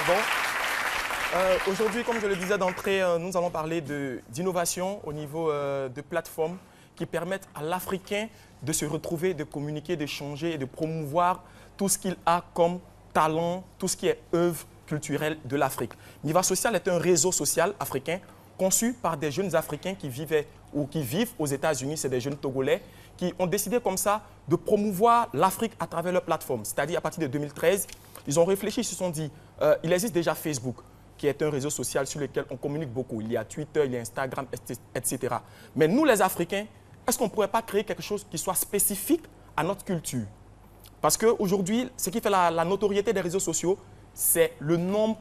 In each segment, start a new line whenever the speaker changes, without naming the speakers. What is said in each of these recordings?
Pardon. Aujourd'hui, comme je le disais d'entrée, nous allons parler d'innovation au niveau de plateformes qui permettent à l'Africain de se retrouver, de communiquer, d'échanger et de promouvoir tout ce qu'il a comme talent, tout ce qui est œuvre culturelle de l'Afrique. Niva Social est un réseau social africain conçu par des jeunes Africains qui vivaient ou qui vivent aux États-Unis. C'est des jeunes Togolais qui ont décidé comme ça de promouvoir l'Afrique à travers leur plateforme. C'est-à-dire à partir de 2013, ils ont réfléchi, ils se sont dit, il existe déjà Facebook, qui est un réseau social sur lequel on communique beaucoup. Il y a Twitter, il y a Instagram, etc. Mais nous, les Africains, est-ce qu'on ne pourrait pas créer quelque chose qui soit spécifique à notre culture? Parce qu'aujourd'hui, ce qui fait la notoriété des réseaux sociaux, c'est le nombre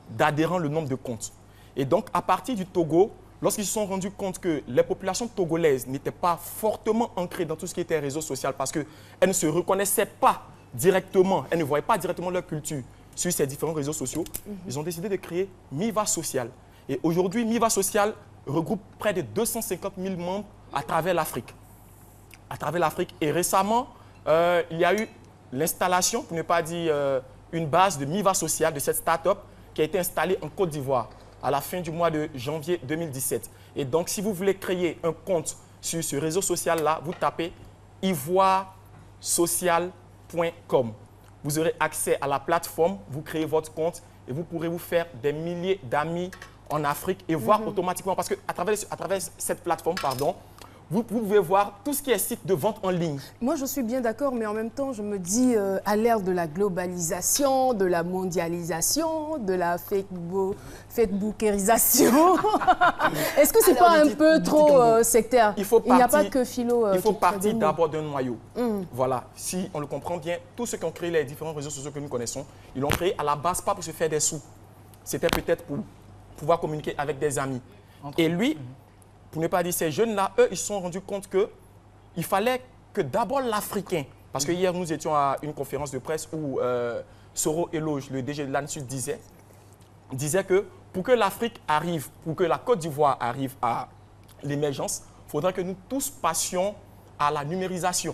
d'adhérents, le nombre de comptes. Et donc, à partir du Togo, lorsqu'ils se sont rendus compte que les populations togolaises n'étaient pas fortement ancrées dans tout ce qui était réseau social parce qu'elles ne se reconnaissaient pas directement, elles ne voyaient pas directement leur culture sur ces différents réseaux sociaux, ils ont décidé de créer Miva Social. Et aujourd'hui, Miva Social regroupe près de 250 000 membres à travers l'Afrique. Et récemment, il y a eu l'installation, pour ne pas dire une base de Miva Social, de cette start-up qui a été installée en Côte d'Ivoire à la fin du mois de janvier 2017. Et donc, si vous voulez créer un compte sur ce réseau social-là, vous tapez ivoiresocial.com. Vous aurez accès à la plateforme, vous créez votre compte et vous pourrez vous faire des milliers d'amis en Afrique et voir automatiquement, parce qu'à travers cette plateforme, vous pouvez voir tout ce qui est site de vente en ligne.
Moi, je suis bien d'accord, mais en même temps, je me dis, à l'ère de la globalisation, de la mondialisation, de la Facebookisation, est-ce que ce n'est pas un peu trop sectaire? Il n'y a pas que Philo.
Il faut partir d'abord d'un noyau. Voilà, si on le comprend bien, tous ceux qui ont créé les différents réseaux sociaux que nous connaissons, ils l'ont créé à la base pas pour se faire des sous. C'était peut-être pour pouvoir communiquer avec des amis. Et lui, pour ne pas dire ces jeunes-là, eux, ils se sont rendus compte qu'il fallait que d'abord l'Africain, parce que hier, nous étions à une conférence de presse où Soro Eloge, le DG de l'ANSUD, disait que pour que l'Afrique arrive, pour que la Côte d'Ivoire arrive à l'émergence, il faudra que nous tous passions à la numérisation.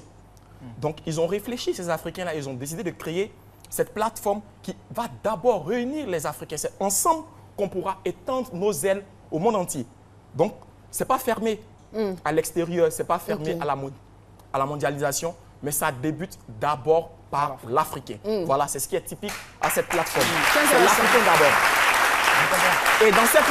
Donc, ils ont réfléchi, ces Africains-là, ils ont décidé de créer cette plateforme qui va d'abord réunir les Africains. C'est ensemble qu'on pourra étendre nos ailes au monde entier. Donc, ce n'est pas fermé à l'extérieur, ce n'est pas fermé à la mondialisation, mais ça débute d'abord par l'Africain. Voilà, c'est ce qui est typique à cette plateforme. C'est l'Africain d'abord. Et dans cette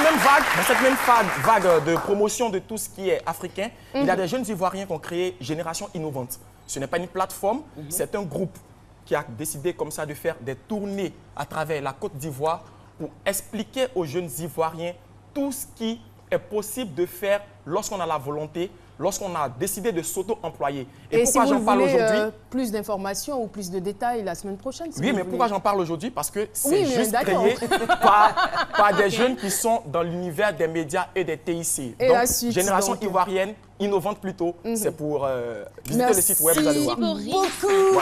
même vague de promotion de tout ce qui est africain, il y a des jeunes Ivoiriens qui ont créé Génération Innovante. Ce n'est pas une plateforme, c'est un groupe qui a décidé comme ça de faire des tournées à travers la Côte d'Ivoire pour expliquer aux jeunes Ivoiriens tout ce qui est possible de faire lorsqu'on a la volonté, lorsqu'on a décidé de s'auto-employer.
Et pourquoi j'en parle aujourd'hui? Plus d'informations ou plus de détails la semaine prochaine.
Oui, mais pourquoi j'en parle aujourd'hui? Parce que c'est juste créé par des jeunes qui sont dans l'univers des médias et des TIC.
Et
donc, Génération Ivoirienne, innovante plutôt, c'est pour visiter le site web, vous allez voir.
Merci beaucoup.